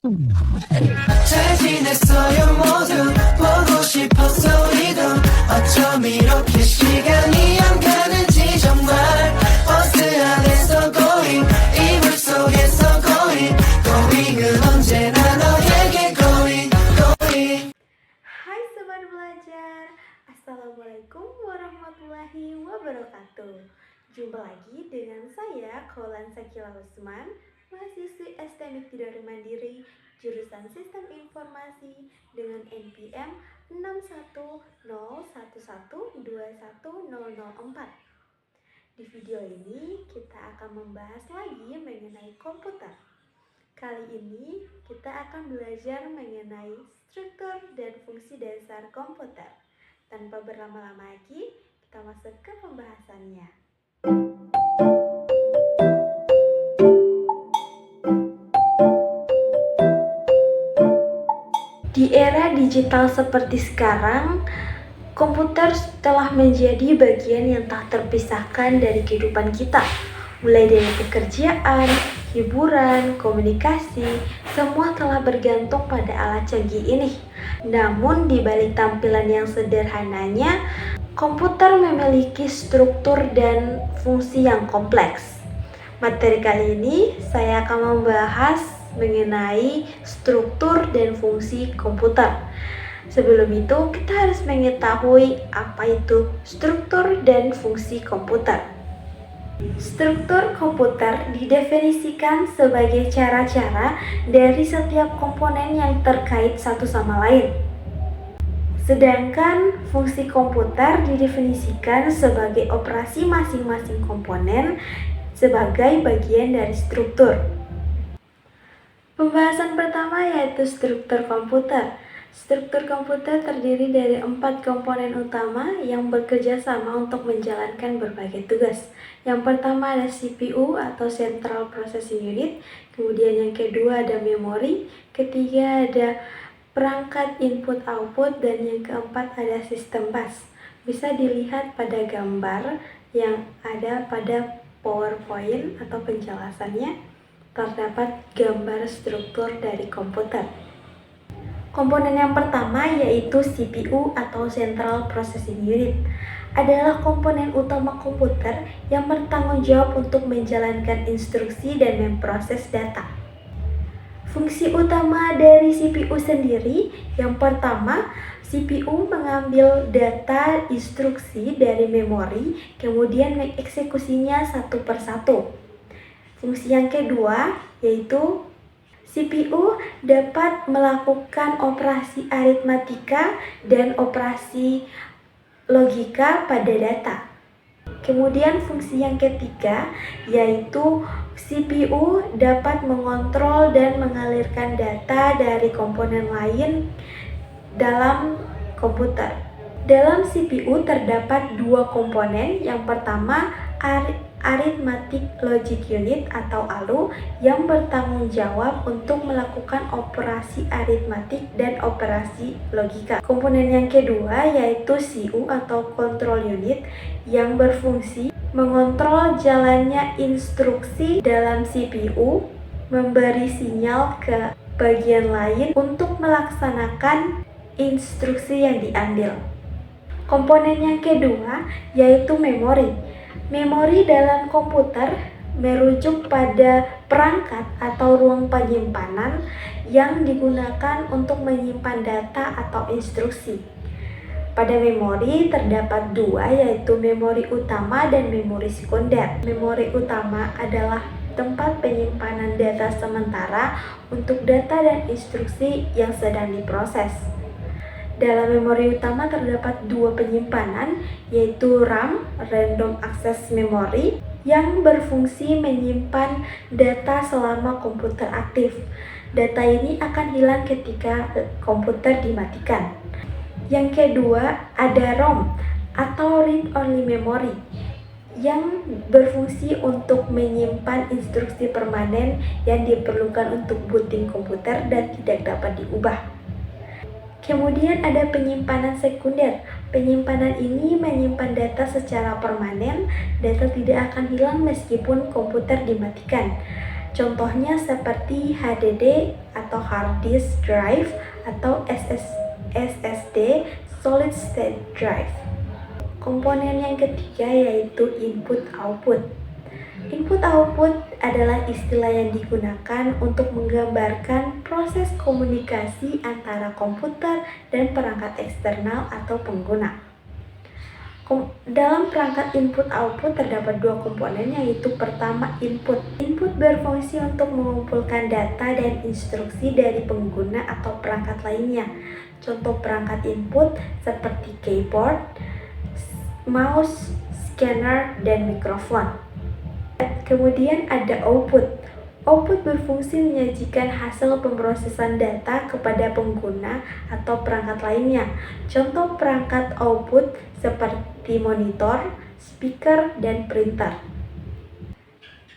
잘 지냈어요 모두 보고 싶었어 우리도 어쩜 이렇게 시간이 안 가는지 정말 버스 안에서 going 이불 속에서 going은 언제나 너에게 going. Hai Sobat Belajar, Assalamualaikum warahmatullahi wabarakatuh. Jumpa lagi dengan saya Kaulan Sakila Usman, mahasiswi STMIK Tidore Mandiri, jurusan Sistem Informasi dengan NPM 61011210004. Di video ini kita akan membahas lagi mengenai komputer. Kali ini kita akan belajar mengenai struktur dan fungsi dasar komputer. Tanpa berlama-lama lagi, kita masuk ke pembahasannya. Di era digital seperti sekarang, komputer telah menjadi bagian yang tak terpisahkan dari kehidupan kita. Mulai dari pekerjaan, hiburan, komunikasi, semua telah bergantung pada alat canggih ini. Namun di balik tampilan yang sederhananya, komputer memiliki struktur dan fungsi yang kompleks. Materi kali ini saya akan membahas mengenai struktur dan fungsi komputer. Sebelum itu, kita harus mengetahui apa itu struktur dan fungsi komputer. Struktur komputer didefinisikan sebagai cara-cara dari setiap komponen yang terkait satu sama lain. Sedangkan fungsi komputer didefinisikan sebagai operasi masing-masing komponen sebagai bagian dari struktur. Pembahasan pertama yaitu struktur komputer. Struktur komputer terdiri dari 4 komponen utama yang bekerja sama untuk menjalankan berbagai tugas. Yang pertama ada CPU atau Central Processing Unit, kemudian yang kedua ada memori, ketiga ada perangkat input-output, dan yang keempat ada sistem bus. Bisa dilihat pada gambar yang ada pada PowerPoint atau penjelasannya, terdapat gambar struktur dari komputer. Komponen yang pertama yaitu CPU atau Central Processing Unit adalah komponen utama komputer yang bertanggung jawab untuk menjalankan instruksi dan memproses data. Fungsi utama dari CPU sendiri, yang pertama, CPU mengambil data instruksi dari memori, kemudian mengeksekusinya satu persatu. Fungsi yang kedua yaitu CPU dapat melakukan operasi aritmatika dan operasi logika pada data. Kemudian fungsi yang ketiga yaitu CPU dapat mengontrol dan mengalirkan data dari komponen lain dalam komputer. Dalam CPU terdapat 2 komponen. Yang pertama Arithmetic Logic Unit atau ALU yang bertanggung jawab untuk melakukan operasi aritmatik dan operasi logika. Komponen yang kedua yaitu CU atau Control Unit yang berfungsi mengontrol jalannya instruksi dalam CPU, memberi sinyal ke bagian lain untuk melaksanakan instruksi yang diambil. Komponen yang kedua yaitu memori. Memori dalam komputer merujuk pada perangkat atau ruang penyimpanan yang digunakan untuk menyimpan data atau instruksi. Pada memori terdapat 2 yaitu memori utama dan memori sekunder. Memori utama adalah tempat penyimpanan data sementara untuk data dan instruksi yang sedang diproses. Dalam memori utama terdapat 2 penyimpanan, yaitu RAM, Random Access Memory, yang berfungsi menyimpan data selama komputer aktif. Data ini akan hilang ketika komputer dimatikan. Yang kedua ada ROM atau Read Only Memory, yang berfungsi untuk menyimpan instruksi permanen yang diperlukan untuk booting komputer dan tidak dapat diubah. Kemudian ada penyimpanan sekunder. Penyimpanan ini menyimpan data secara permanen. Data tidak akan hilang meskipun komputer dimatikan. Contohnya seperti HDD atau hard disk drive atau SSD solid state drive. Komponen yang ketiga yaitu input-output. Input-output adalah istilah yang digunakan untuk menggambarkan proses komunikasi antara komputer dan perangkat eksternal atau pengguna. Dalam perangkat input-output terdapat dua komponen, yaitu pertama input. Input berfungsi untuk mengumpulkan data dan instruksi dari pengguna atau perangkat lainnya. Contoh perangkat input seperti keyboard, mouse, scanner, dan mikrofon. Kemudian ada output. Output berfungsi menyajikan hasil pemrosesan data kepada pengguna atau perangkat lainnya. Contoh perangkat output seperti monitor, speaker, dan printer.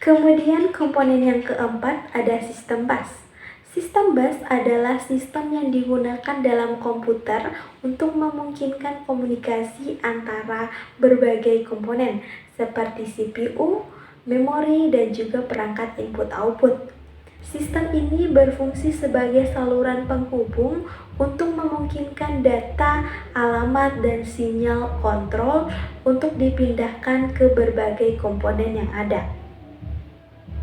Kemudian komponen yang keempat ada sistem bus. Sistem bus adalah sistem yang digunakan dalam komputer untuk memungkinkan komunikasi antara berbagai komponen seperti CPU, memori, dan juga perangkat input-output. Sistem ini berfungsi sebagai saluran penghubung untuk memungkinkan data, alamat, dan sinyal kontrol untuk dipindahkan ke berbagai komponen yang ada.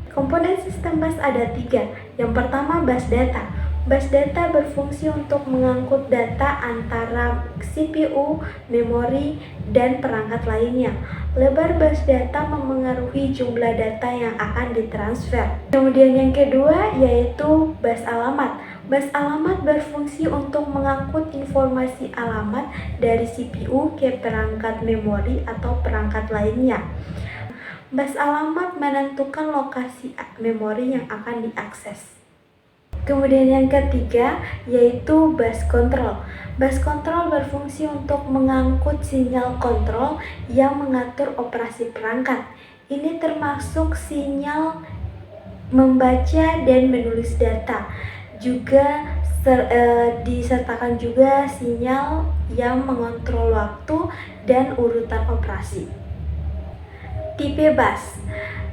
Komponen sistem bus ada 3. Yang pertama, bus data. Bus data berfungsi untuk mengangkut data antara CPU, memori, dan perangkat lainnya. Lebar bus data memengaruhi jumlah data yang akan ditransfer. Kemudian yang kedua yaitu bus alamat. Bus alamat berfungsi untuk mengangkut informasi alamat dari CPU ke perangkat memori atau perangkat lainnya. Bus alamat menentukan lokasi memori yang akan diakses. Kemudian yang ketiga yaitu bus control. Bus control berfungsi untuk mengangkut sinyal kontrol yang mengatur operasi perangkat. Ini termasuk sinyal membaca dan menulis data. Juga disertakan juga sinyal yang mengontrol waktu dan urutan operasi. Tipe bus.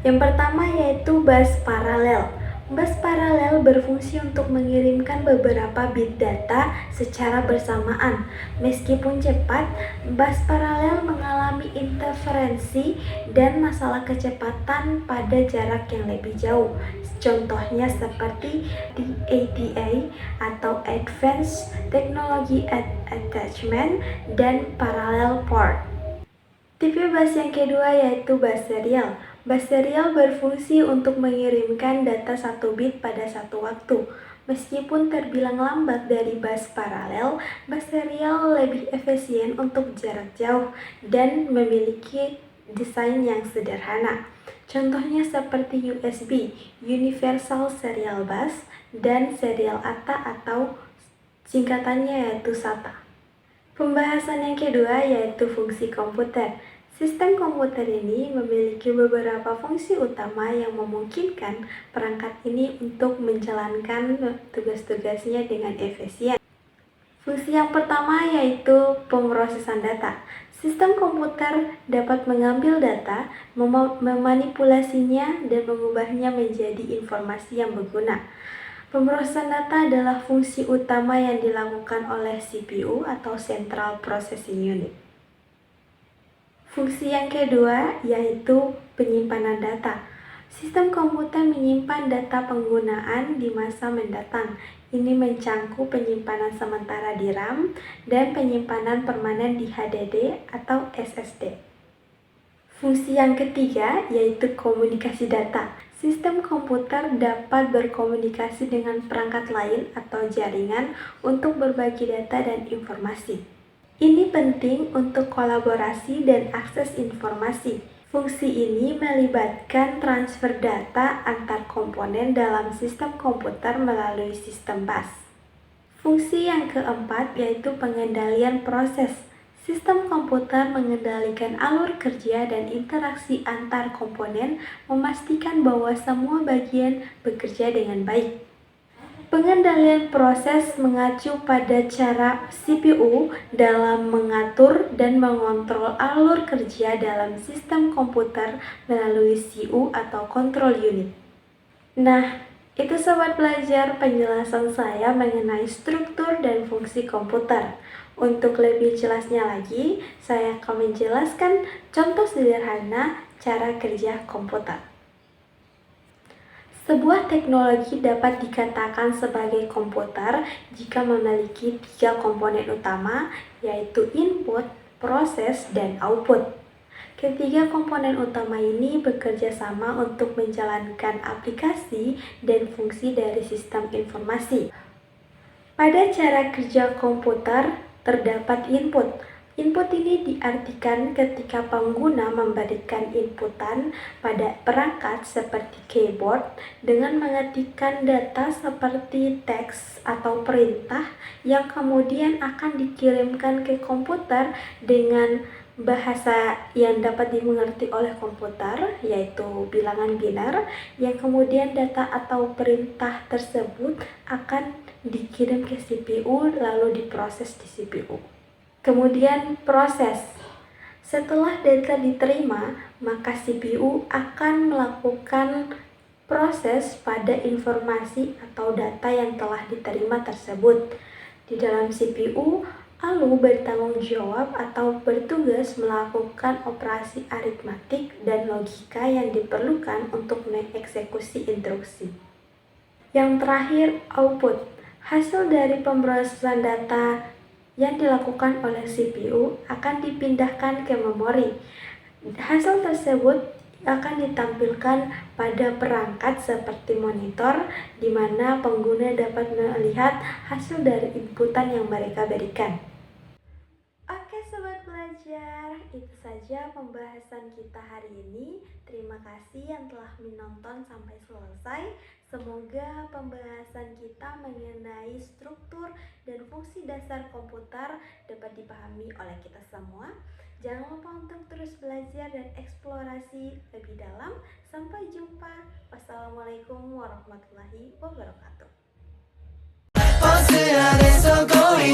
Yang pertama yaitu bus paralel. Bus paralel berfungsi untuk mengirimkan beberapa bit data secara bersamaan. Meskipun cepat, bus paralel mengalami interferensi dan masalah kecepatan pada jarak yang lebih jauh. Contohnya seperti di ATA atau Advanced Technology Attachment dan Parallel Port. Tipe bus yang kedua yaitu bus serial. Bus serial berfungsi untuk mengirimkan data 1 bit pada satu waktu. Meskipun terbilang lambat dari bus paralel, bus serial lebih efisien untuk jarak jauh dan memiliki desain yang sederhana. Contohnya seperti USB, Universal Serial Bus, dan Serial ATA atau singkatannya yaitu SATA. Pembahasan yang kedua yaitu fungsi komputer. Sistem komputer ini memiliki beberapa fungsi utama yang memungkinkan perangkat ini untuk menjalankan tugas-tugasnya dengan efisien. Fungsi yang pertama yaitu pemrosesan data. Sistem komputer dapat mengambil data, memanipulasinya, dan mengubahnya menjadi informasi yang berguna. Pemrosesan data adalah fungsi utama yang dilakukan oleh CPU atau Central Processing Unit. Fungsi yang kedua yaitu penyimpanan data. Sistem komputer menyimpan data penggunaan di masa mendatang. Ini mencangkup penyimpanan sementara di RAM dan penyimpanan permanen di HDD atau SSD. Fungsi yang ketiga yaitu komunikasi data. Sistem komputer dapat berkomunikasi dengan perangkat lain atau jaringan untuk berbagi data dan informasi. Ini penting untuk kolaborasi dan akses informasi. Fungsi ini melibatkan transfer data antar komponen dalam sistem komputer melalui sistem bus. Fungsi yang keempat yaitu pengendalian proses. Sistem komputer mengendalikan alur kerja dan interaksi antar komponen, memastikan bahwa semua bagian bekerja dengan baik. Pengendalian proses mengacu pada cara CPU dalam mengatur dan mengontrol alur kerja dalam sistem komputer melalui CU atau control unit. Nah, itu sobat belajar penjelasan saya mengenai struktur dan fungsi komputer. Untuk lebih jelasnya lagi, saya akan menjelaskan contoh sederhana cara kerja komputer. Sebuah teknologi dapat dikatakan sebagai komputer jika memiliki 3 komponen utama, yaitu input, proses, dan output. Ketiga komponen utama ini bekerja sama untuk menjalankan aplikasi dan fungsi dari sistem informasi. Pada cara kerja komputer, terdapat input. Input ini diartikan ketika pengguna memberikan inputan pada perangkat seperti keyboard dengan mengetikkan data seperti teks atau perintah yang kemudian akan dikirimkan ke komputer dengan bahasa yang dapat dimengerti oleh komputer, yaitu bilangan biner, yang kemudian data atau perintah tersebut akan dikirim ke CPU lalu diproses di CPU. Kemudian proses. Setelah data diterima, maka CPU akan melakukan proses pada informasi atau data yang telah diterima tersebut. Di dalam CPU, lalu bertanggung jawab atau bertugas melakukan operasi aritmatik dan logika yang diperlukan untuk mengeksekusi instruksi. Yang terakhir, output. Hasil dari pemrosesan data yang dilakukan oleh CPU akan dipindahkan ke memori. Hasil tersebut akan ditampilkan pada perangkat seperti monitor, di mana pengguna dapat melihat hasil dari inputan yang mereka berikan. Oke sobat belajar, itu saja pembahasan kita hari ini. Terima kasih yang telah menonton sampai selesai. Semoga pembahasan kita mengenai struktur dan fungsi dasar komputer dapat dipahami oleh kita semua. Jangan lupa untuk terus belajar dan eksplorasi lebih dalam. Sampai jumpa. Wassalamualaikum warahmatullahi wabarakatuh. 버스 안에서 going